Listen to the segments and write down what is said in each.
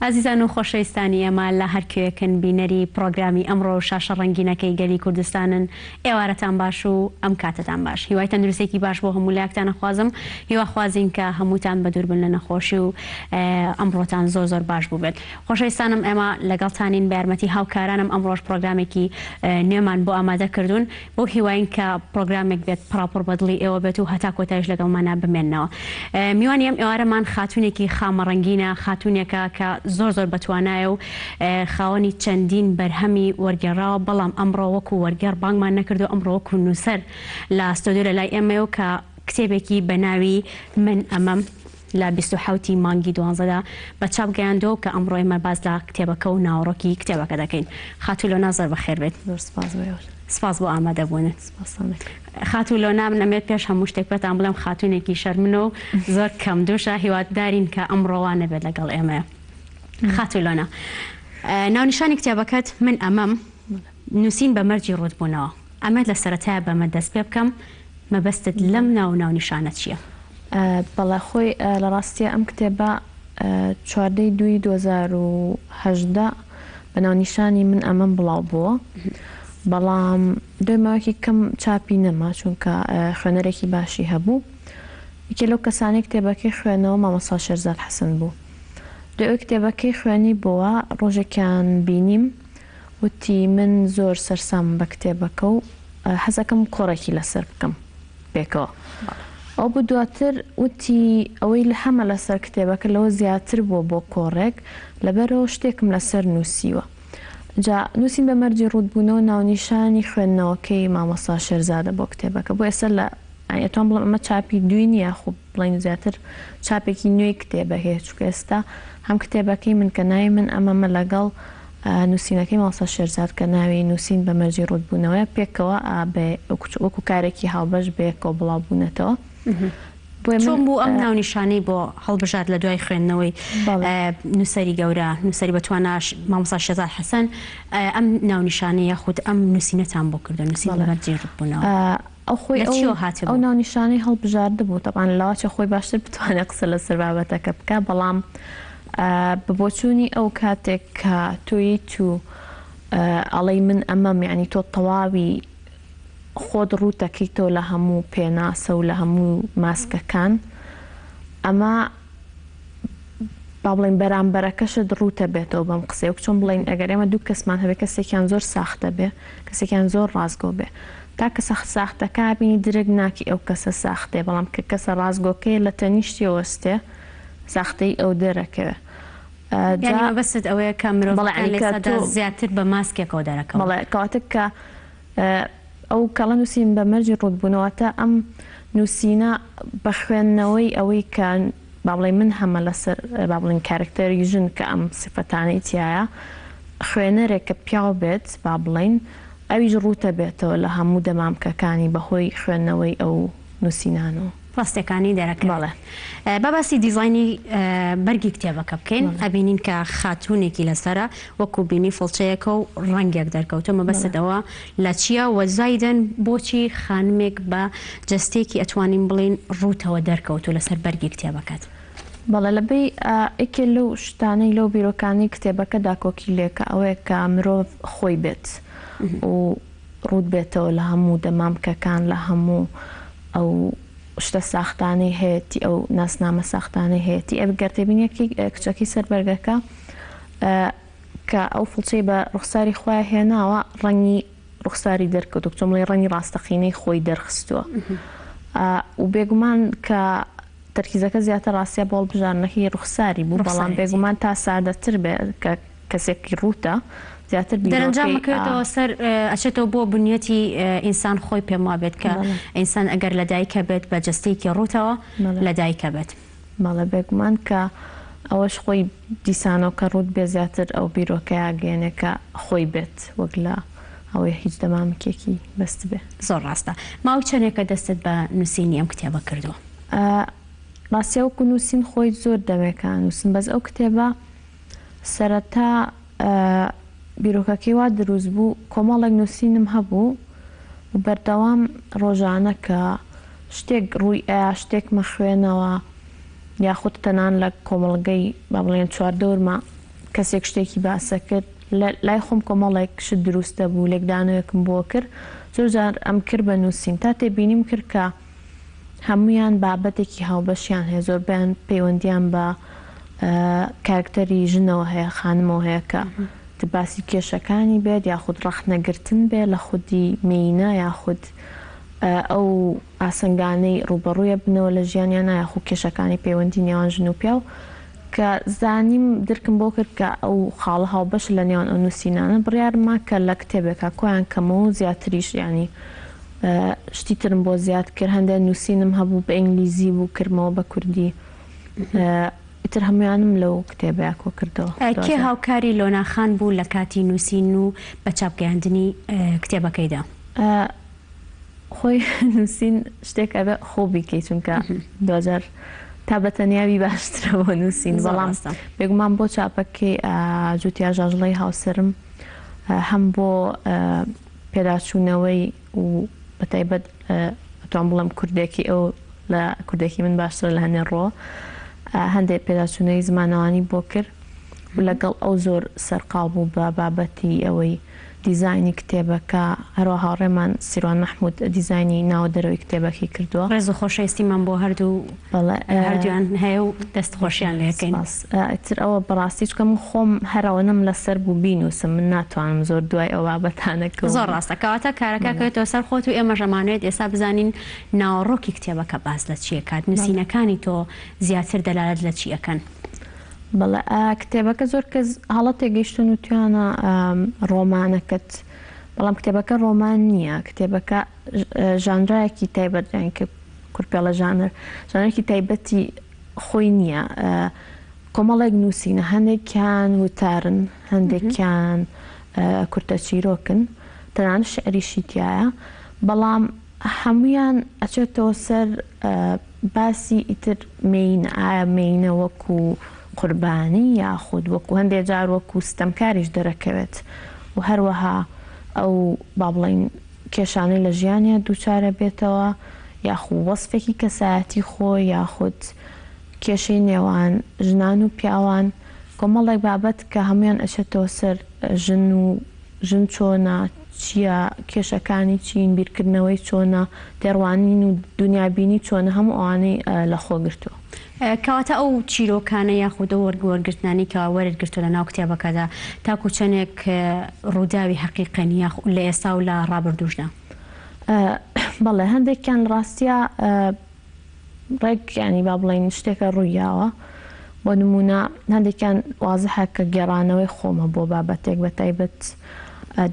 عزیزان و خۆشەویستانی ئێمە لە هەرکوێکن بینەری پرۆگرامی ئەمڕۆ شاشە ڕەنگینەکەی گەلی کوردستانن. ئێوارەتان باش و ئەم کاتتان باش. هیوای تەندروستێکی باش بۆ هەموو لایەکتان نەخوازم. هیوا خوازین کە هەمووتان بە دوور بن لە نەخۆشی و ئەمڕۆتان زۆر باش بوو بێت. خۆشەویستانم ئێمە لەگەڵتانین بە یارمەتی هاوکارانم ئەمڕۆژ پرۆگرامێکی نوێمان بۆ ئامادە کردوون بۆ هیواین کە پرۆگرامێک بێت پراپڕ بەدڵی ئێوە بێت و هەتا کۆتایش لەگەڵمانە بمێننەوە. میوانی ئەم ئێوارەمان خاتونێکی خامە ڕەنگینە، خاتونێکە کە زۆر بەتوانایە و خاوەنی چەندین بەرهەمی وەرگێڕاوە، بەڵام ئەمڕۆ وەکو وەرگێڕ بانگمان نەکردو، ئەمڕۆ وەکو نووسەر لە ستۆدیۆ لە لای ئێمەیە و کە کتێبێکی بە ناوی من ئەمەم لە 27 مانگی 12دا بە چاپ گەیاندەوە کە ئەمڕۆ ئێمە باز لە کتێبەکە و ناوەڕۆکی کتێبەکە دەکەین. خاتوولۆنا زۆر بەخێر بێت. سپاس بۆ ئامادەبوونت. خاتوولۆنا منەمێت پێش هەموو شتێک بێتان بڵێم خاتونێکی شەرمنە و زۆر کەم دووشە، هیوادارین کە ئەمڕۆوانە بێت لەگەڵ ئێمەیە. خاتوولۆنا، ناونیشانی کتێبەکەت من ئەمەم نووسین بە مەرجی ڕوودبوونەوە. ئەمەت لە سەرەتایە بەمە دەست پێ بکەم، مەبەستت لەم ناونیشانە چییە؟ بەڵێ خۆی لە ڕاستیە ئەم کتێبە 4/2/2018 بە ناونیشانی من ئەمەم بڵاو بووە، بەڵام دوای ماوەیەکی کەم چاپی نەما چونکە خوێنەرێکی باشی هەبوو. یەکێ لەو کەسانەی کتێبەکەی خوێنەوە مامۆستا شێرزاد حەسەن بوو. دوای ئەو کتێبەکەی خوێنی بووە، ڕۆژێکیان بینیم وتی من زۆر سەرسام بە کتێبەکە و حەزەکەم کۆڕێکی لەسەر بکەم پێکەوە. ئەو بوو دواتر وتی ئەوەی لە هەمە لەسەر کتێبەکە لەوە زیاتر بووە بۆ کۆڕێک، لەبەرەوە شتێکم لەسەر نووسیوە. جا نووسین بە مەرجی ڕوودبوونەوە ناونیشانی خوێندنەوەکەی مامۆستا شێرزادە بۆ کتێبەکە. بۆ ئێستا لە ئەتوان بڵێم ئەمە چاپی دوی نییە، خوب بڵین زیاتر چاپێکی نوێی کتێبە هەیە، چونکە ئێستا هەم کتێبەکەی من کە ناوی من ئەمەمە لەگەڵ نووسینەکەی مامۆستا شێرزاد کە ناوی نووسین بە مەرجی ڕوودبوونەوەی پێکەوە وەکو کارێکی هاوبەش بەیەکەوە بڵاوبوونەتەوە. چۆن بوو ئەم ناونیشانەی بۆ هەڵبژات لە دوای خوێندنەوەی نووسەری گەورە، نووسەری بەتواناش مامۆستا شێرزاد حەسەن، ئەم ناونیشانەیە خود ئەم نووسینەتان بۆ کردن، نووسین بە مەرجی ڕوودبوونەوە؟ ئەو ناونیشانەی هەڵبژاردە بوو، تەبان لاوەچە خۆی باشتر بتوانێت قسە لەسەر بابەتەکە بکە، بەڵام بەبۆچوونی ئەو کاتێک کە تۆیت و ئەڵەی من ئەمەم، یعنی تۆ تەواوی خۆت ڕوودەکەیتەوە لە هەموو پێناسە و لە هەموو ماسکەکان، ئەمە با بڵین بەرامبەرەکەشت ڕوتە بێتەوە بەم قسەیە. چۆن بڵین ئەگەر ئێمە دوو کەسمان هەبێت، کەسێکیان زۆر ساختە بێ، کەسێکیان زۆر ڕازگۆ بێ، تا کەسە ساختەکە بینی درێگ ناکی ئەو کەسە ساختێ، بەڵام کە کەسە ڕازگۆکەی لە تەنیشتی وەستێ ساختەی ئەو دەرەکەوێ. بەست ئەوەیە کە مرۆڤ زیاتر بە ماسکێکەوە دەرەکەوە. بەڵێ کەواتە کە ئەو کەڵە نووسین بە مەرجی ڕوودبوونەوەتە ئەم نووسینە بە خوێندنەوەی ئەوەی کە با بڵێ من هەمە لەسەر با بڵین کارکتەری ژن کە ئەم سفەتانەی تایە، خوێنەرێک کە پیاو بێت با بڵین ئەویش ڕوتە بێتەوە لە هەموو دەمامکەکانی بەهۆی خوێندنەوەی ئەو نووسینانەوە ڕاستەکانی دەرەکەڵێ. باباسی دیزاینی بەرگی کتێبەکە بکەین، ئەبینین کە خاتونێکی لەسرە وەکو بینی فڵچەیەکە و ڕەنگێک دەرکەوتە، مەبەستەوە لە چییە وەزایدن بۆچی خانمێک بە جەستێکی ئەتوانین بڵین ڕوتەوە دەرکەوتو لەسەر بەرگی کتێبەکەت؟ بەڵێ لەبەی ئێکێ لەو شتانەی لەو بیرۆکانی کتێبەکە داکۆکی لێکە ئەوەیە کە مرۆڤ خۆی بێت و ڕوود بێتەوە لە هەموو دەمامکەکان، لە هەموو ئەو شتە ساختانەی هەیەی، ئەو ناسنامە ساختانەی هەیەی. ئەگەرتێبینیەکی کچەکەی سەر بەرگەکە کە ئەو فڵچەی بە ڕوخساری خۆی هێناوە، ڕەنگی ڕوخساری دەرکەوت، چۆن بڵێ ڕەنگی ڕاستەقینەی خۆی دەرخستووە و بێگومان کە تەرکیزەکە زیاتر ڕاستیە بۆ هەڵبژاردنەکەی ڕوخساری بوو، بەڵام بێگومان تا سادەتر بێ کە کەسێکی ڕوتە زیاتر دەرەنجام بکرێتەوە سەر ئەچێتەوە بۆ بنیەتی ئینسان خۆی پێم وا بێت کە ئینسان ئەگەر لە دایکە بێت بە جەستێکی ڕوتەوە لە دایکە بێت. مەڵە بێگومان کە ئەوەش خۆی دیسانەوە کە ڕوت بێ زیاتر ئەو بیرۆکەیە گەێنێکە خۆی بێت وەک لە ئەوەی هیچ دەمامکێکی بەست بێ. زۆر ڕاستە. ماوەی چەندێکە دەستت بە نووسینی ئەم کتێبە کردووە؟ ڕاستیە وەکو نووسین خۆی زۆر دەمێکە نووسن، بەس ئەو کتێبە سەرەتا بیرۆکەکەی وا دروست بوو، کۆمەڵێک نووسینم هەبوو و بەردەوام ڕۆژانە کە شتێک ڕووی ئایا شتێکمە خوێنەوە یاخود تەنان لە کۆمەڵگەی با بڵێن چواردەورمە کەسێک شتێکی باسە کرد لای خۆم کۆمەڵێک شت دروستە بوو لێکدانەوەکم بۆ کرد زۆر جار ئەم کرد بە نووسین تا تێبینیم کرد کە هەمویان بابەتێکی هاوبەشیان هەیە زۆربیان پەیوەندیان بە کارکتەری ژنەوە هەیە خانمەوە هەیە کە باسی کێشەکانی بێت یاخود ڕەخنەگرتن بێت لە خودی مینە یاخود ئەو ئاسنگانەی ڕوبەڕوویە بنەوە لە ژیانیان یاخود کێشەکانی پەیوەندی نێوان ژن و پیاو کە زانیم درکم بۆ کرد کە ئەو خاڵە هاوبەش لە نێوان ئەو نووسینانە بڕیارما کە لە کتێبێکە کۆیان کەمەوە زیاتریش ینی شتی ترم بۆ زیاد کرد هەندێک نووسینم هەبوو بە ئینگلیزی بوو کردمەوە بە کوردی ئیتر هەمویانم لەو کتێبەیە کۆ کردەوە. کێ هاوکاری لۆناخان بوو لە کاتی نووسین و بە چاپگەیاندنی کتێبەکەیدا؟ خۆی نووسین شتێک ئەبێ خۆ بیکەیت چونکە دوجار تا بە تەنیاوی باشترە بۆ نووسین بەڵام بێگومان بۆ چاپەکەی جوتیا ژاژڵەی هاوسرم هەم بۆ پێداچوونەوەی و بەتایبەت ئەتوان بڵێم کوردێکی ئەو لە کوردێکی من باشترە لە هەنێ ڕۆ هەندێک پێداچوونەی زمانەوانی بۆ کرد و لەگەڵ ئەو زۆر سەرقاڵ بوو بە بابەتی ئەوەی دیزایانی کتێبەکە هەروە هاوڕێمان سیروان مەحموود دیزایانی ناوە دەرەوەی کتێبەکەی کردووە. ڕێز و خۆشەویستیمان بۆ هەردوویان هەیە و دەستخۆشیان لێ یەکەین. ئیتر ئەوە بەڕاستی چکە من خۆم هەرەوەنم لەسەر بوو بینوسم من ناتوانم زۆر دوای ئەو بابەتانەکە. زۆر ڕاستە کەواتە کارەکە کەوێتەوە سەر خۆت و ئێمە ژەمانێت ئێستا بزانین ناوەڕۆکی کتێبەکە باس لە چی ئەکات نووسینەکانی تۆ زیاتر دەلالەت لە چی ئەکەن؟ بەڵێ کتێبەکە زۆر کەس هەڵە تێگەیشتن و توانە ڕۆمانەکەت بەڵام کتێبەکە ڕۆمان نییە کتێبەکە ژانرایەکی تایبەتیان کە کورپێڵە ژانرێکی تایبەتی خۆی نییە کۆمەڵێک نووسینە هەندێکیان وتارن هەندێکیان کورتە چیرۆکن تەنانەت شعریشی تایە بەڵام هەمویان ئەچێتەوە سەر باسی ئیتر مینە ئایا مینە وەکو قوربانی یاخود وەکو هەندێک جار وەکو ستەمکاریش دەرەکەوێت و هەروەها ئەو با بڵین کێشانەی لە ژیانە دووچارە بێتەوە یاخود وەسفێکی کەسایەتی خۆی یاخود کێشەی نێوان ژنان و پیاوان کۆمەڵێک بابەت کە هەمویان ئەچێتەوە سەر ژن چۆنە چییە کێشەکانی چین بیرکردنەوەی چۆنە دێڕوانین و دنیابینی چۆنە هەموو ئەوانەی لە خۆ گرتووە. کەواتە ئەو چیرۆکانە یاخودە وەرگرتنانی کە وەرگرتو لە ناو کتێبەکەدا تاکو چەندێک ڕووداوی حەقیقەنی یاخود لە ئێستا و لە ڕابردووشدا؟ بەڵێ هەندێکیان ڕاستیە ڕێک ینی با بڵین شتێکە ڕوویاوە بۆ نمونە هەندێکیان وازەحە کە گێڕانەوەی خۆمە بۆ بابەتێک بە تایبەت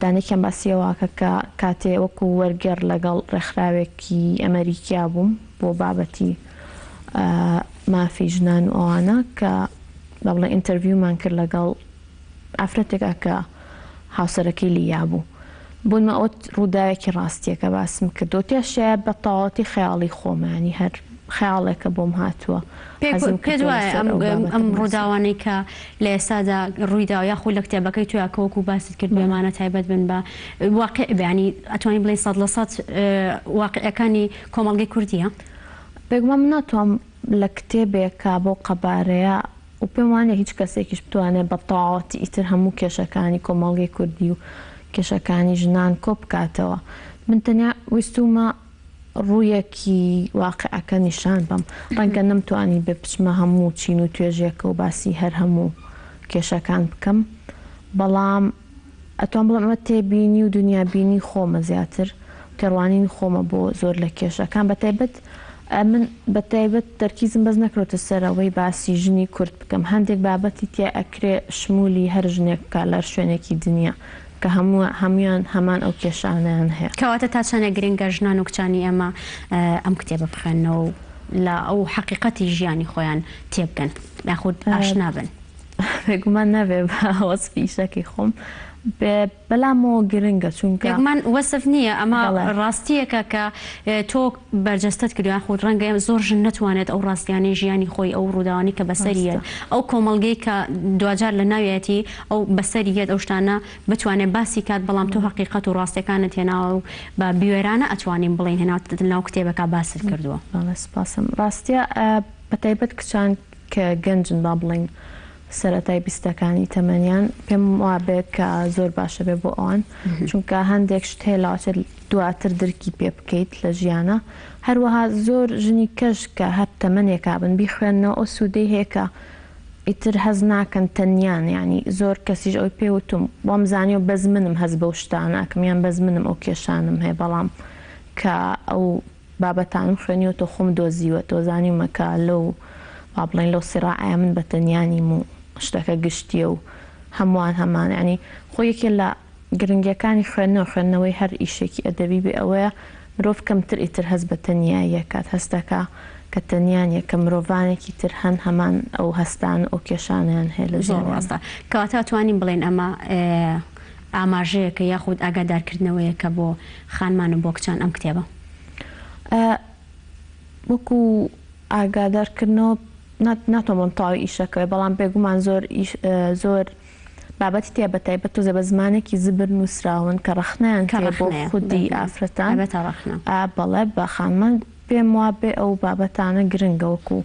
دانێکیان باسیەوەکە کە کاتێ وەکو وەرگێڕ لەگەڵ ڕێکخراوێکی ئەمریکیا بووم بۆ بابەتی مافی ژنان و ئەوانە کە بەڵێ ئینتەرویومان کرد لەگەڵ ئافرەتێکە کە هاوسەرەکەی لیا بوو بوونمە ئەوە ڕووداوێکی ڕاستیەکە باسم کردو تێشەیە بە تەواوەتی خەیاڵی خۆمانی هەر خەیاڵێکە بۆم هاتووە. پێ دوایە ئەم ڕووداوانەی کە لە ئێستادا ڕوویدا یاخود لە کتێبەکەی تویا کەوەکو باست کرد بێمانە تایبەت بن بە واقع بێنی ئەتوانین بڵێ 100% واقعەکانی کۆمەڵگەی کوردیە؟ بێگومان من ناتوانم لە کتێبێکە بۆ قەبارەیە و پێم وانە هیچ کەسێکیش بتوانێت بە تەواوەتی ئیتر هەموو کێشەکانی کۆمەڵگەی کوردی و کێشەکانی ژنان کۆ بکاتەوە. من تەنیا ویستومە ڕوویەکی واقعەکە نیشان بم ڕەنگە نەمتوانی بێ بچمە هەموو چین و توێژێکە و باسی هەر هەموو کێشەکان بکەم بەڵام ئەتوان بڵێم ئەمە تێبینی و دنیابینی خۆمە زیاتر تێڕوانین خۆمە بۆ زۆر لە کێشەکان بەتایبەت من بەتایبەت تەرکیزم بەس نەکرۆتە سەرەوەی باسی ژنی کورد بکەم هەندێک بابەتی تیا ئەکرێ شمولی هەر ژنێک بکات لەر شوێنێکی دنیا کە هەمویان هەمان ئەو کێشانیان هەیە. کەواتە تا چەندە گرنگە ژنان و کچانی ئەمە ئەم کتێبە بخوێنەوە لە ئەو حەقیقەتی ژیانی خۆیان تێبگەن یاخود ئاشنا بن؟ بێگومان نەبێ بە وەسفی ئیشەکەی خۆم بەلامەوە گرنگە چونکە من وەسف نییە ئەمە ڕاستیەکە کە تۆ بەرجەستت کردو یاخود ڕەنگە زۆر ژن نەتوانێت ئەو ڕاستیانەی ژیانی خۆی ئەو ڕووداوانی کە بەسەریە ئەو کۆمەڵگەی کە دوجار لە ناوێتی ئەو بەسەریەت ئەو شتانە بتوانێت باسی کات بەڵام تۆ حەقیقەت و ڕاستیەکانت هێناوە و بە بیوێرانە ئەتوانین بڵین هێناوت ناو کتێبەکە باست کردووە. سپاسم ڕاستیە بەتایبەت کچان کە گەنجن با بڵین سەرەتای بیستەکانی تەمەنیان پێم وابێت کە زۆر باشە بێ بۆ ئەوان چونکە هەندێک شت هەیە لاوەچێت دواتر درکی پێ بکەیت لە ژیانە هەروەها زۆر ژنی کەش کە هەر تەمەنێکا بن بیخوێنەوە ئەو سوودەی هەیە کە ئیتر هەز ناکەن تەنیان ینی زۆر کەسیش ئەوی پێوتم وام زانیەوە بەز منم هەز بەو شتان ناکەم یان بەز منم ئەو کێشانم هەیە بەڵام کە ئەو بابەتانم خوێنیوە تۆ خۆم دۆزیوە تۆ زانیمە کە لەو با بڵێن لەو سیڕاعەیە من بە تەنیانیم و شتەکە گشتیە و هەمووان هەمان ینی خۆ یەکێ لە گرنگیەکانی خوێندنەوەی هەر ئیشێکی ئەدەبی بێ ئەوەیە مرۆڤ کەمتر ئیتر هەست بە تەنیاییە کات هەستەکە کە تەنیانیە کە مرۆڤانێکی تر هەن هەمان ئەو هەستان ئەو کێشانیان هەیە لە زۆر ڕاستە کەواتە توانین بڵێن ئەمە ئاماژەیەکە یاخود ئاگادارکردنەوەیەکە بۆ خانمان و بۆ کچان ئەم کتێبە وەکو ئاگادارکردنەوە ناتوانم تاوی ئیشەکەوێ بەڵام بێگومان زۆر بابەتی تێ بە تایبەت تۆزە بە زمانێکی زبر نووسراون کە ڕەخنیان بۆ خودی ئافرەتان بەڵێ بە خانمان پێم وابێ ئەو بابەتانە گرنگە وەکو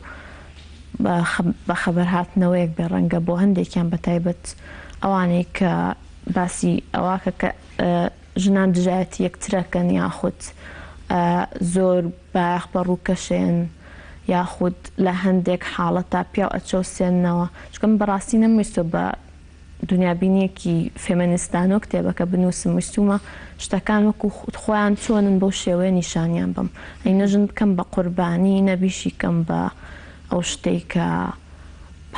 بە خەبەر هاتنەوەیەک بێ ڕەنگە بۆ هەندێکیان بە تایبەت ئەوانەی کە باسی ئەوواکە کە ژنان دژایەتی یەکترەکەن یاخود زۆر باەخ بە ڕووکەشێن یاخود لە هەندێک حاڵەتا پیا ئەچەوسێننەوە چکەم بەڕاستی نەمویستۆ بە دنیابینیەکی فێمەنیستانۆ کتێبەکە بنووسم ویستومە شتەکان وەکو خۆیان چۆنن بەو شێوەیە نیشانیان بم ئەی نەژن بکەم بە قوربانی نەبیشی کەم بە ئەو شتێک کە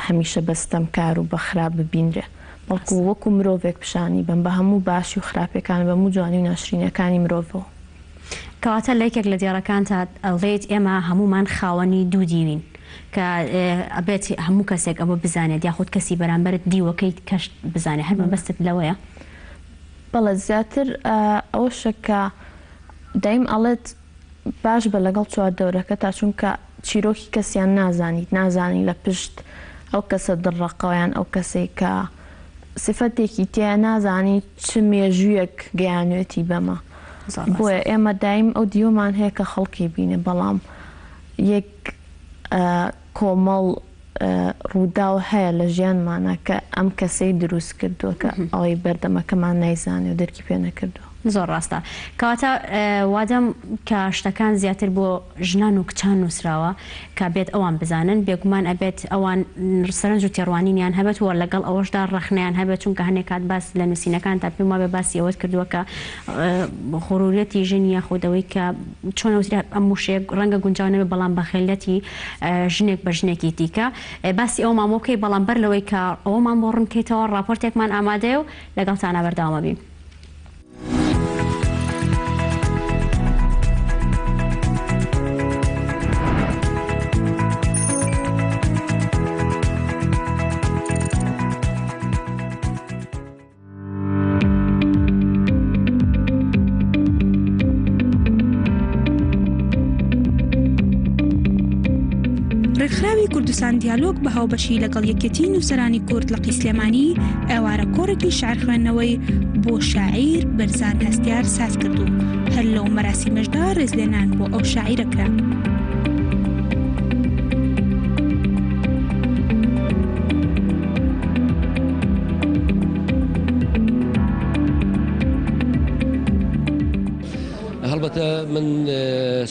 هەمیشە بەستەم کار و بە خراپ ببینرێ بەڵکو وەکو مرۆڤێک پیشانی بم بە هەموو باشی و خراپەکان بە هەموو جوانی و ناشرینەکانی مرۆڤەوە کەواتە لەیکێک لە دیێڕەکانتە ئەڵێیت ئێمە هەمومان خاوەنی دوو دیوین کە ئەبێت هەموو کەسێک ئەوە بزانێت یاخود کەسی بەرامبەرت دیوەکەی کەشت بزانێت هەر مەبەستت لەوەیە بەڵێ زیاتر ئەوە شەکە دایم ئەڵێت باش بە لەگەڵ چواردەورەکە تا چونکە چیرۆکی کەسیان نازانی لە پشت ئەو کەسە دڕەقەوەیان ئەو کەسێک کە سفەتێکی تیا نازانی چ مێژوویەک گەیانوێتی بەمە بۆیە ئێمە دایم ئەو دیۆمان هەیە کە خەڵکی بینێ بەڵام یەک کۆمەڵ ڕووداو هەیە لە ژیانمانە کە ئەم کەسەی دروست کردووە کە ئەوەی بەردەمەکەمان نایزانێ و دەرکی پێ نەکردووە زۆر ڕاستە کەواتە وادەم کە شتەکان زیاتر بۆ ژنان و کچان نووسراوە کە بێت ئەوان بزانن بێگومان ئەبێت ئەوان سەرنج و تێڕوانینیان هەبێت وە لەگەڵ ئەوەشدا ڕەخنیان هەبێت چونکە هەنێک کات باس لە نووسینەکان تا پێم وابێ باسی ئەوەت کردووە کە خۆڕوریەتی ژنی یاخودەوەی کە چۆن ئەم وشەیە ڕەنگە گونجاو نەبێت بەڵام بەخێلەتی ژنێک بە ژنێکی دیکە باسی ئەو مامۆکەی بەڵام بەر لەوەی کە ئەوەمان بۆ ڕوونکەیتەوە ڕاپۆرتێکمان ئامادەیە و لەگەڵتانە بەردەوامە بین. ڕێکخراوی کوردستان دیالۆگ بە هاوبەشی لەگەڵ یەکێتی نووسەرانی کورد لە قیسلێمانی ئێوارە کۆڕێکی شعر خوێندنەوەی بۆ شاعیر بەرزان هەستیار ساز کردو هەر لەو مەراسیمەشدا ڕێزلێنان بۆ ئەو شاعیرەکرا. هەڵبەتە من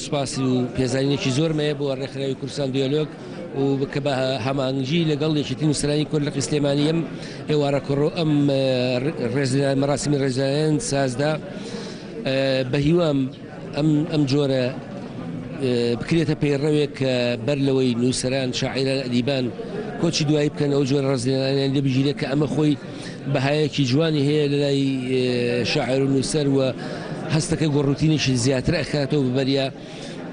سوپاسی و پێزانینێکی زۆرمەیە بۆ ڕێکخراوی کوردستان دیالۆگ و کە بە هەمانگی لەگەڵ یەکێتی نووسەرانی کورد لە قیسلێمانی ئێوارە کۆڕۆ ئەم مەراسیمی ڕێزلێنان سازدا بە هیوام ئەم جۆرە بکرێتە پەیڕەوێک کە بەر لەوەی نووسەران شاعیران ئەدیبان کۆچی دوایی بکەن ئەو جۆرە ڕێزلێنانیان لێبژیرێت کە ئەمە خۆی بەهایەکی جوانی هەیە لە لای شاعیر و نووسەر و هەستەکە گۆڕوتینیشی زیاتر ئەکاتەوە ببەریە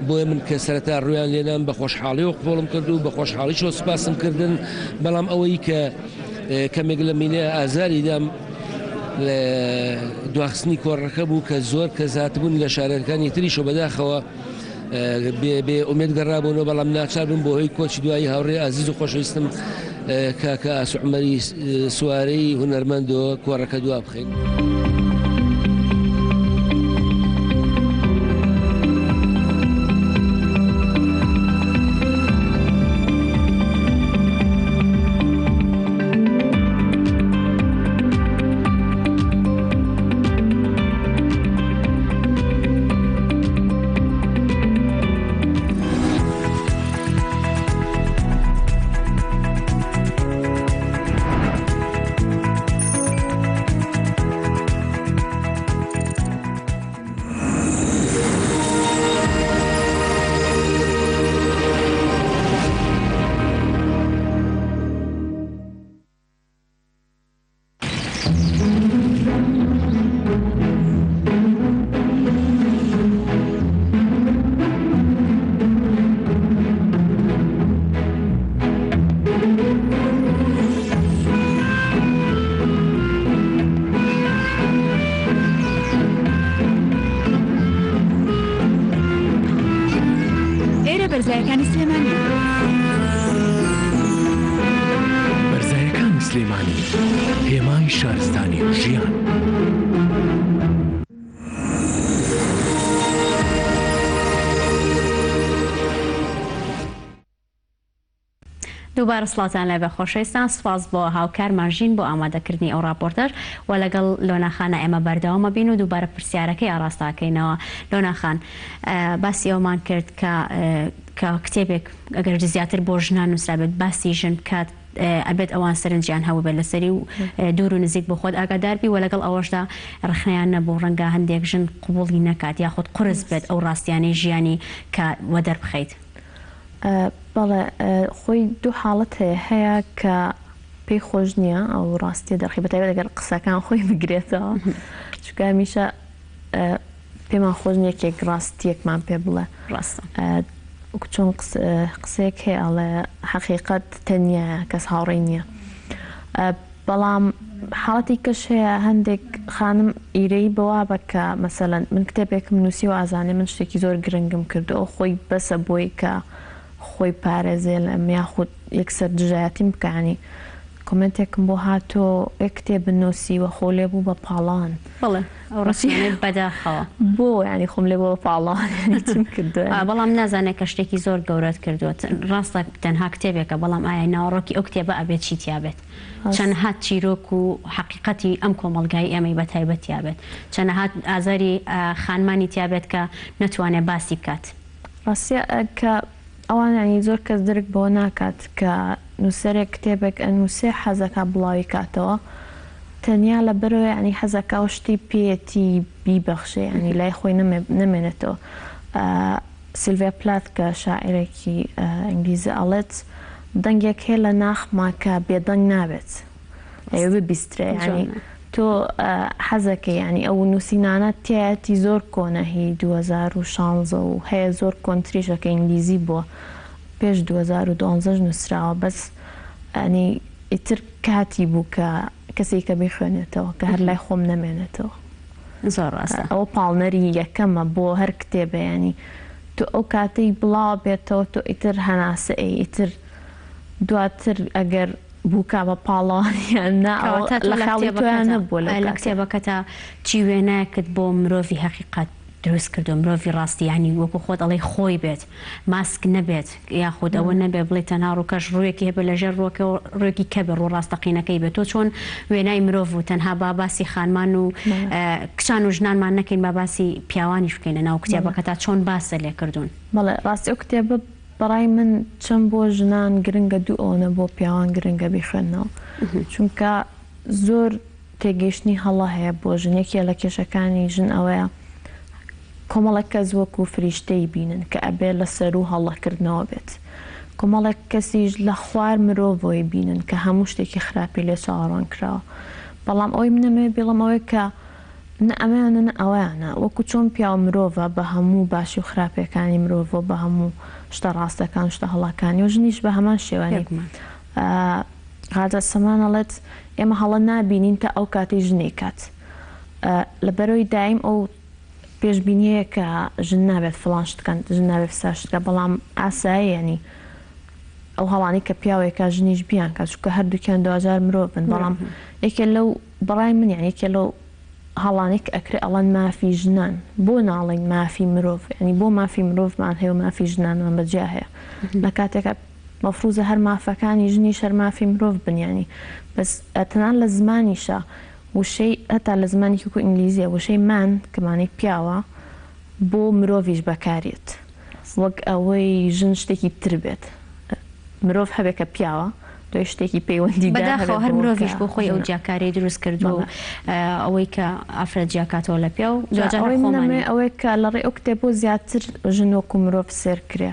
بۆیە من کە سەرەتا ڕویان لێنان بە خۆشحاڵی و قبوڵم کرد و بە خۆشحاڵیشەوە سوپاسم کردن بەڵام ئەوەی کە کەمێک لە مینە ئازاری دام لە دواخستنی کۆڕەکە بوو کە زۆر کە زیاتربوون لە شارەکانی تریشەوە بەداخەوە بێ ئومێد گەڕابوونەوە بەڵام ناچار بوون بۆ هۆی کۆچی دوایی هاوڕێ ئازیز و خۆشەویستم کاکە ئاسوعمەری سوارەی هونەرمەندەوە کۆڕەکە دوا بخەین. بەرزایەکانی سلێمانی. بەرزایەکانی سلێمانی، هێمای شارستانی ژیان. دووبارە سڵاتان لە بەخۆشەویستان، سپاس بۆ هاوکارمانژین بۆ ئامادەکردنی ئەو راپۆرتەر و لەگەڵ لۆناخانە ئێمە بەردەوامە بین و دووبارە پرسیارەکەی ئاڕاستاکەینەوە. لۆناخان، باسی ئەومان کرد کە کتێبێک ئەگەر زیاتر بۆ ژنان نووسرا بێت باسی ژن کات ئەبێت ئەوان سەرنجیان هەوو بێت لەسەری و دوور و نزیک بۆ خۆت ئاگاداربی و لەگەڵ ئەوەشدا ڕخنەیان نەبوو ڕەنگە هەندێک ژن قبوڵی نەکات یاخود قرس بێت ئەو ڕاستیانەی ژیانی کە وە دەربخەیت. بەڵێ خۆی دوو حاڵەت هەیە کە پێی خۆش نییە ئەو ڕاستی دەرخی بەتایبەت ئەگەر قسەکان خۆی بگرێتەوە، چونکە هەمیشە پێمان خۆش نییە کێک ڕاستیەکمان پێ بڵێ ڕاستە. چۆن قسەیەک هەیە ئەڵێ حەقیقەت تەنیایە کەس هاوڕێی نییە. بەڵام حاڵەتی کەش هەیە هەندێک خانم ئیرەی بەوا بە کە مەسەلەن من کتێبێکم نووسی و ئازانێ من شتێکی زۆر گرنگم کردو ئەو خۆی بەسە بۆی کە خۆی پارێزێ لە یاخود یەکسەر دژایەتیم بکانی کۆمنتێکم بۆ هاتۆ یەک کتێب بنووسی وە خۆ لێ بوو بە پاڵان. بڵێ ئەو ڕاستیانێت بەداخەوە بۆ ینی خۆم لێ بۆ پاڵان چیم کردووە. بەڵام نازانێت کە شتێکی زۆر گەورەت کردووە ڕاستە تەنها کتێبێکە بەڵام ئایا ناوەڕۆکی ئەو کتێبە ئەبێت چیتیا بێت چەندهات چیرۆک و حەقیقەتی ئەم کۆمەڵگای ئێمەی بەتایبەتیا بێت چەندهات ئازاری خانمانی تیابێت کە نەتوانێت باسی بکات. ڕاستە کە ئەوانانی زۆر کەس درک بۆ ناکات کە نووسەرێک کتێبێک ئەنووسێ حەزەکە بڵاوی کاتەوە تەنیا لە بەرەوە ینی حەزەکە و شتی پێەتی بیبەخشێ ینی لای خۆی نمێنێتەوە. سیلڤیا پلات کە شاعیرێکی ئینگلیزی ئەڵێت دەنگێک هەیە لە ناخما کە بێدەنگ نابێت ئەوێ ببیسترێ ینی تۆ حەزەکە ینی ئەو نووسینانە تایەتی زۆر کۆنەهی 2016 و هەیە زۆر کۆنتریژەکە ئینگلیزی بووە پێش 2012 نووسراوە بەس ئەنی ئیتر کاتی بوو کە کەسێک کە بخوێنێتەوە کە هەر لای خۆم نەمێنێتەوە. زۆر ڕاستە ئەوە پاڵنەری یەکەمە بۆ هەر کتێبە ینی تۆ ئەو کاتەی بڵاو بێتەوە تۆ ئیتر هەناسە ئیتر دواتر ئەگەر بووکە بە پاڵانیان لە خاڵی تۆیان نەبووە لە کتێبەکەتە چی وێنایەکت بۆ مرۆڤی حەقیقەت دروست کردو مرۆڤی ڕاستی ینی وەکو خۆت ئەڵێ خۆی بێت ماسک نەبێت یاخود ئەوە نەبێ بڵێ تەنها ڕووکەش ڕوویەکی هەبێ لەژێر ڕوویەکی کەبێ ڕوو ڕاستەقینەکەی بێت تۆ چۆن وێنای مرۆڤ و تەنها باسی خانمان و کچان و ژنانمان نەکەین باسی پیاوانیش بکەینە ناو کتێبەکەتا چۆن باسە لێ کردوون. بەڵێ ڕاستی ئەو کتێبە بەڕای من چەند بۆ ژنان گرنگە دوو ئەوەنە بۆ پیاوان گرنگە بیخوێنەوە چونکە زۆر تێگەیشتنی هەڵە هەیە بۆ ژنێکیە لە کێشەکانی ژن ئەوەیە کۆمەڵێک کەس وەکو فریشتەی بینن کە ئەبێ لەسەر و هەڵەکردنەوە بێت کۆمەڵێک کەسیش لە خوار مرۆڤۆی بینن کە هەموو شتێکی خراپی لێ چاوەڕوان کراوە بەڵام ئەوی منەمێ بڵم ئەوەی کە نە ئەمەیانە نە ئەویانە وەکو چۆن پیاو مرۆڤە بە هەموو باشی و خراپەکانی مرۆڤ بە هەموو شتە ڕاستەکان شتە هەڵەکانی و ژنیش بە هەمان شێوانی غادە سەمانەڵێت ئێمە هەڵە نابینین تا ئەو کاتی ژنێ کات لەبەرەوەی دایم ئەو پێشبینیەیە کە ژن نابێت فڵان شتکەن ژن نابێت ساشتکە بەڵام ئاسایی ینی ئەو هەڵانی کە پیاوێکە ژنیش بیان کات چونکە هەردووکیان 2000 مرۆڤ بن بەڵام یەکێ لەو بەڕای من یان یەکێ لەو هەڵانێک ئەکرێ ئەڵەن مافی ژنان بۆ ناڵین مافی مرۆڤ ینی بۆ مافی مرۆڤمان هەیە و مافی ژنانمان بەجیا هەیە لە کاتێکە مەفروزە هەر مافەکانی ژنی شەر مافی مرۆڤ بنیانی بەس ئەتەنان لە زمانیشە وشەی هەتا لە زمانی وەکو ئینگلیزیە وشەی مان کەمانەی پیاوە بۆ مرۆڤیش بەکارێت وەک ئەوەی ژن شتێکی تر بێت مرۆڤ هەبێت کە پیاوە دوای شتێکی پەیوەندیدا بەداخەوە هەر مرۆڤیش بۆ خۆی ئەو جیاکاری دروست کردو ئەوەی کە ئافرەت جیاکاتەوە لە پێ و ئەوەی کە لە ڕێ ئەو کتێبۆ زیاتر ژن وەکو مرۆڤ سێر کرێ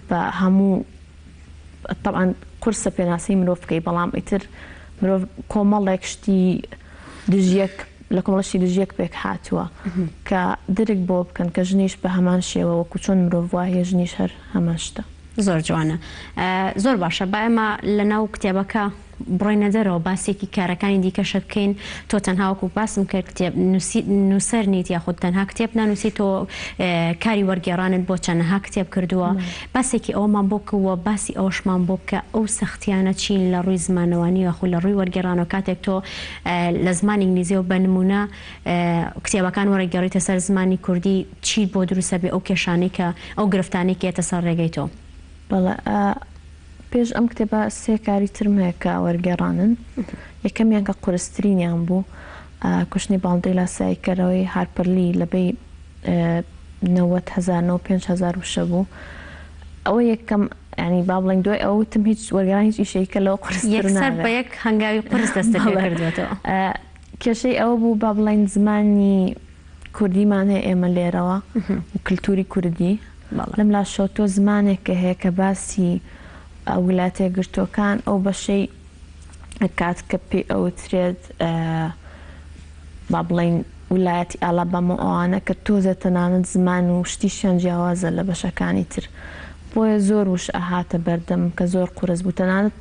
بە هەموو طبعاً قورسە پێناسی مرۆڤ بکەی بەڵام ئیتر مرۆڤ کۆمەڵێک شتی دژیەک لە کۆمەڵشی دژیەک پێک هاتووە کە درک بۆ بکەن کە ژنیش بە هەمان شێوە وەکو چۆن مرۆڤ وایە ژنیش هەر هەمان شتە. زۆر جوانە زۆر باشە با ئێمە لە ناو کتێبەکە بڕۆینە دەرەوە باسێکی کارەکانی دیکەشە بکەین تۆ تەنها وەکو باسم کرد کتێب نووسەر نیت یاخود تەنها کتێب نانووسی تۆ کاری وەرگێڕانت بۆ چەندەها کتێب کردووە باسێکی ئەومان بۆ کەوە باسی ئەوشمان بۆ بکە ئەو سەختیانە چین لە ڕووی زمانەوانی یاخو لە ڕووی وەرگێڕانەوە کاتێک تۆ لە زمانی ئینگلیزیەوە بە نمونە کتێبەکان وەرگێڕیتە سەر زمانی کوردی چی بۆ دروستە بێ ئەو کێشانەی کە ئەو گرفتانەی کە ئێتە سەر ڕێگەی تۆ؟ بەڵێ پێش ئەم کتێبە سێ کاری ترم هەیە کە وەرگێڕانن یەکەمیان کە قورسترینیان بوو کوشتنی باڵندەی لاسایکەرەوەی هارپەرلی لەبەی 90,000 وشە بوو ئەوە یەکەم ینی با بڵێن دوای ئەو وتم هیچ وەرگێڕان هیچ ئیشەیەکە لەوە قورستر نابێت بە یەک هەنگاوی قورس دەستە پێ کردوێتەوە کێشەی ئەوە بوو با بڵێن زمانی کوردیمان هەیە ئێمە لێرەوە و کللتوری کوردی لەم لاشەوە تۆ زمانێکە هەیە کە باسی ویلایەتە یەکگرتووەکان ئەو بەشەی کات کە پێی ئەوترێت با بڵێن ویلایەتی ئالاباما ئەوانە کە تۆزە تەنانەت زمان و شتیشیان جیاوازە لە بەشەکانی تر بۆیە زۆر وش ئاهاتە بەردەم کە زۆر قورس بوو تەنانەت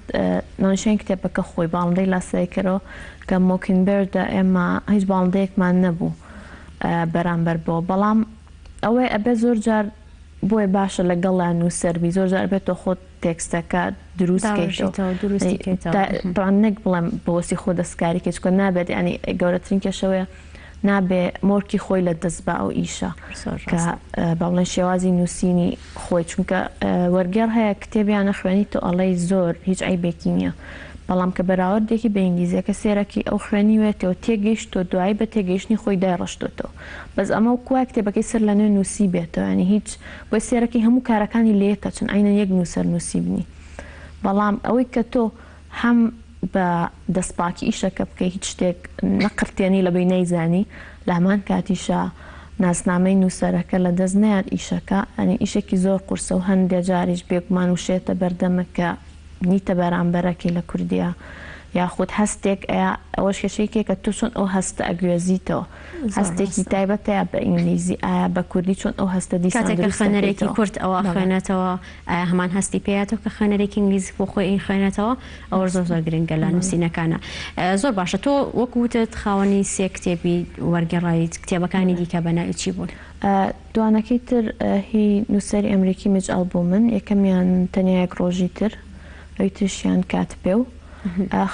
ناوشێن کتێبەکە خۆی باڵندەی لاسایکەرەوە کە مۆکینبەردە ئێمە هیچ باڵندەیەکمان نەبوو بەرامبەر بۆ بەڵام ئەوەی ئەبێ زۆر جار بۆیە باشە لەگەڵیان و سەربی زۆر جار بێتەوە خۆت تێکستەکە دروستکەیتەوە نەک بڵێم بۆسی خۆ دەستکاریکە چکە نابێت ینی گەورەترین کێشەوەیە نابێ مۆرکی خۆی لە دەست بە ئەو ئیشە کە باڵێن شێوازی نووسینی خۆی چونکە وەرگێڕ هەیە کتێبیانە خوێنی تۆ ئەڵەی زۆر هیچ ئایبێکی نییە بەڵام کە بەراوردێکی بە ئینگلیزیەکە سێرەکی ئەو خوێنیوێتەوە تێگەیشتۆ دوایی بە تێگەیشتنی خۆی دایڕشتۆتەوە بەس ئەمە کوای کتێبەکەی سەر لە نوێ نووسی بێتەوە ینی هیچ بۆی سێرەکی هەموو کارەکانی لەیەکە چون ئاینە یەک نووسەر نووسی بنی بەڵام ئەوەی کە تۆ هەم بە دەستپاکی ئیشەکە بکەی هیچ شتێک نەقرتێنی لەبەی نەیزانی لە هەمان کاتیشە ناسنامەی نووسەرەکە لە دەست نەیاد ئیشەکە ئەنی ئیشێکی زۆر قورسە و هەندێک جاریش بێگومان وشێتە بەردەمە کە نیتە بەرامبەرەکی لە کوردیا یاخود هەستێک ئەوەش کێشەیەکێ کە تو چۆن ئەو هەستە ئەگوێزیتەوە هەستێکی تایبەتەیە بە ئینگلیزی ئایا بە کوردی چۆن ئەو هەستە دیسان خوێنەرێکی کورد ئەوە خوێنێتەوە هەمان هەستی پێیاتەوە کە خوێنەرێکی ئینگلیزی بۆ خۆی این خوێنێتەوە ئەوە زۆر زۆر گرنگە لە نووسینەکانە زۆر باشە تۆ وەکوتت خاوەنی سێ کتێبی وەرگێڕایی کتێبەکانی دیکە بەناوی چی بوون؟ دوانەکەی تر هی نووسەری ئەمریکی مجعل بوو من یەکەمیان تەنیا یەک ڕۆژی تر ئەوی ترشیان کاتبێ و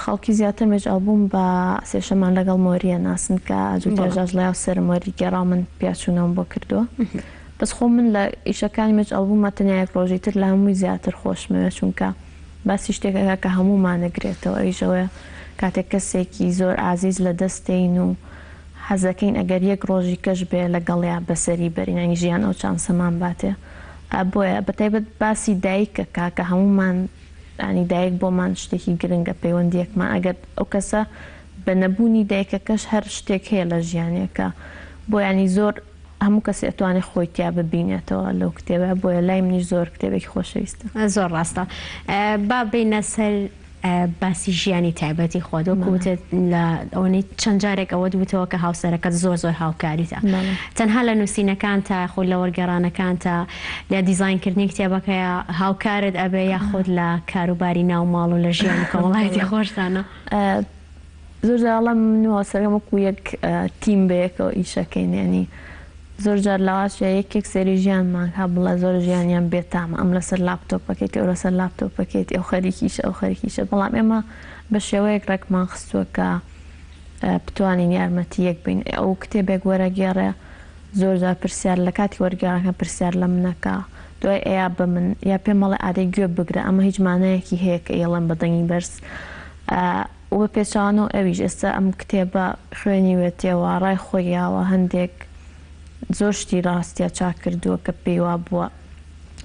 خەڵکی زیاتر مجعل بووم بە سێشەمان لەگەڵ مۆریە ناسن کە ئاجوتێژاژ لایاو سەر مۆری گێڕا من پیاچوونەوە بۆ کردووە بەس خۆ من لە ئیشەکانی مجعل بوومە تەنیا یەک ڕۆژی تر لە هەمووی زیاتر خۆشمەوێ چونکە باسی شتێکەکە کە هەموومان نەگرێتەوە ئەویشەوەیە کاتێک کەسێکی زۆر ئازیز لە دەستین و حەزەکەین ئەگەر یەک ڕۆژی کەش بێ لەگەڵیا بەسەری بەرینانی ژیان ئەو چانسەمان باتێ بۆیە بەتایبەت باسی دایکە کاکە هەموومان ینی دایک بۆمان شتێکی گرنگە پەیوەندیەکمان ئەگەر ئەو کەسە بە نەبوونی دایکەکەش هەر شتێک هەیە لە ژیانێکە بۆ ینی زۆر هەموو کەس ئەتوانێت خۆی تیا ببینێتەوە لەو کتێبە بۆیە لای منیش زۆر کتێبێکی خۆشەویستە زۆر ڕاستە با بینە سەر باسی ژیانی تایبەتی خۆت وەکوتت لە ئەوەی چەند جارێک ئەوە دوتەوە کە هاوسەرەکەت زۆر زۆر هاوکاریتە تەنها لە نووسینەکان تا خۆ لە وەرگێڕانەکان تا لە دیزاینکردنی کتێبەکەیە هاوکارت ئەبێ یاخۆت لە کاروباری ناوماڵ و لە ژیانی کۆمەڵایەتی خۆشتانە زۆر جاڵە من هاوسەرەکەم وەکو یەک تیم بەیەکەوە ئیشەکەین ینی زۆر جار لەواشە یەکێک سەری ژیانمان ها بڵە زۆر ژیانیان بێتامە ئەم لەسەر لاپتۆپەکەیت ئەو لەسەر لاپتۆپەکەیت ئەو خەریکیشە ئەو خەریکیشە بەڵام ئێمە بە شێوەیەک ڕێکمان خستووە کە بتوانین یارمەتی یەک بین ئەو کتێبێک وەرەگێڕێ زۆر جار پرسیار لە کاتی وەرگێڕەکە پرسیار لە منەکە دوای ئەیا بە من یا پێم مەڵێ ئادەی گوێ بگرە ئەمە هیچ مانایەکی هەیە کە ئێڵەن بەدەنگی بەرز و بە پێچوانەوە ئەویش ئێستا ئەم کتێبە خوێنیوێتەوە ڕای خۆیاوە هەندێک زۆر شتی ڕاستیە چاک کردووە کە پێیوا بووە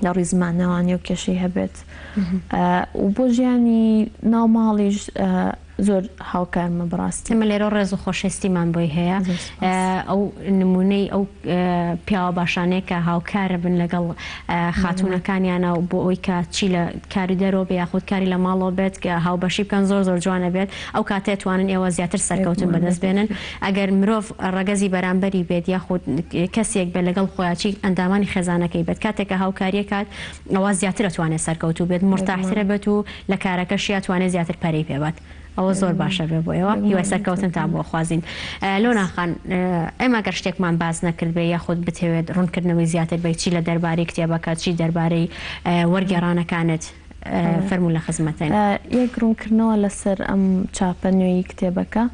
لە ڕووی زمانەوانی و کێشەی هەبێت و بۆ ژیانی ناوماڵیش زۆر هاوکارمە بڕاستی ئێمە لێرە ڕێز و خۆشەویستیمان بۆی هەیە ئەو نمونەی ئەو پیاوە باشانەیە کە هاوکارە بن لەگەڵ خاتونەکانیانە و بۆ ئەوی کە چی لە کاری دەرەوە بێ یاخود کاری لە ماڵەوە بێت کە هاوبەشی بکەن زۆر جوانە بێت ئەو کاتێ توانن ئێوە زیاتر سەرکەوتن بەدەست بێنن ئەگەر مرۆڤ ڕەگەزی بەرامبەری بێت یاخود کەسێک بێت لەگەڵ خۆیاچی ئەندامانی خێزانەکەی بێت کاتێکە هاوکاریە کات ئەوە زیاتر ئەتوانێت سەرکەوتو بێت مرتاحترە بێت و لە کارەکەشی ئەتوانێت زیاتر پەرەی پێبات ئەوە زۆر باشە بێ بۆ ئێوە هیوای سەرکەوتن تا بۆ خوازین لۆناخان ئێمە گەر شتێکمان باز نەکرد بێ یاخود بتەوێت ڕوونکردنەوەی زیاتر بێت چی لە دەربارەی کتێبەکە چی دەربارەی وەرگێڕانەکانت فەرموو لە خزمەتین یەک ڕوونکردنەوە لەسەر ئەم چاپە نوێی کتێبەکە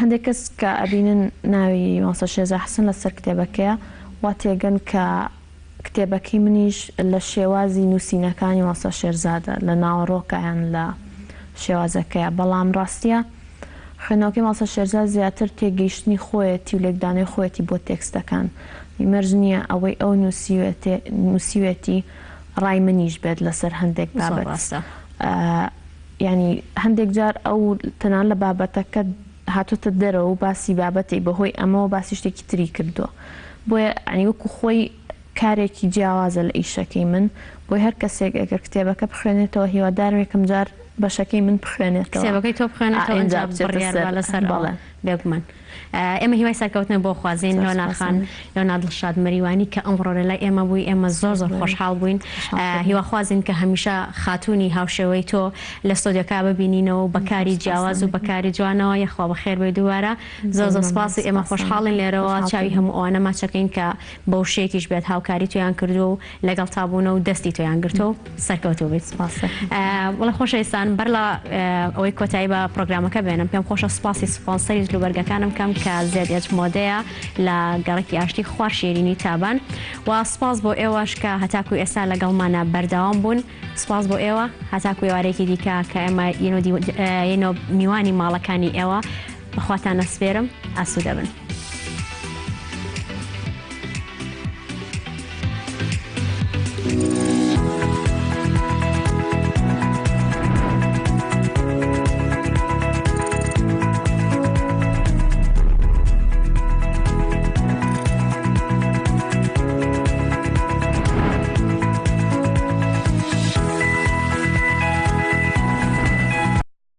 هەندێک کەس کە ئەبینن ناوی ماسە شێزە حەسن لەسەر کتێبەکەیە وا تێگەن کە کتێبەکەی منیش لە شێوازی نووسینەکانی ماسە شێرزادە لە ناوەڕۆکەیان لە شێوازەکەیە بەڵام ڕاستیە خوێنەوەکەی ماسە شێرزاد زیاتر تێگەیشتنی خۆیەتی و لێکدانەی خۆیەتی بۆ تێکستەکان مەرج نییە ئەوەی ئەو نووسیوێتی ڕای منیش بێت لەسەر هەندێک بابەت ینی هەندێک جار ئەو تەنان لە بابەتەکە هاتوتە دەرەوە و باسی بابەتی بەهۆی ئەمەوە باسی شتێکی تری کردووە بۆیە ئەنی وەکو خۆی کارێکی جیاوازە لە ئیشەکەی من بۆی هەر کەسێک ئەگەر کتێبەکە بخوێنێتەوە هیوادارم یەکەم جار بەشەکەی من بخوێنێتەوە کتێبەکەی تۆ بخوێنێتەوە لەسەر بێگومان ئێمە هیوای سەرکەوتنە بۆ خوازین لۆناخان لۆنا دڵشاد مەریوانی کە ئەمڕۆ لەلای ئێمە بووی ئێمە زۆر خۆشحاڵ بووین هیوا خوازین کە هەمیشە خاتوونی هاوشێوەی تۆ لە ستۆدیۆکا ببینینەوە بەکاری جیاواز و بەکاری جوانەوە یەخوا بەخێر بێ دووارە زۆر سپاسی ئێمە خۆشحاڵین لێرەوە چاوی هەموو ئەوانە ماچەکەین کە بەو شێکیش بێت هاوکاری تۆیان کردو و لەگەڵ تابوونە و دەستی تۆیان گرتو و سەرکەوتوو بێت وڵە خۆشەویستان بەر لە ئەوەی کۆتایی بە پرۆگرامەکە بێنم پێم خۆشە سپاسی سپۆنسەری جلوبەرگەکانم کەم کە زێدێت مۆدەیە لە گەڕێکی ئاشتی خوار شێرینی تابان و سپاس بۆ ئێوەش کە هەتاکو ئێستا لەگەڵمانە بەردەوام بوون سپاس بۆ ئێوە هەتاکو ئێوارێکی دیکە کە ئێمە میوانی ماڵەکانی ئێوە بەخواتان نەسپێرم ئاسوودە بن.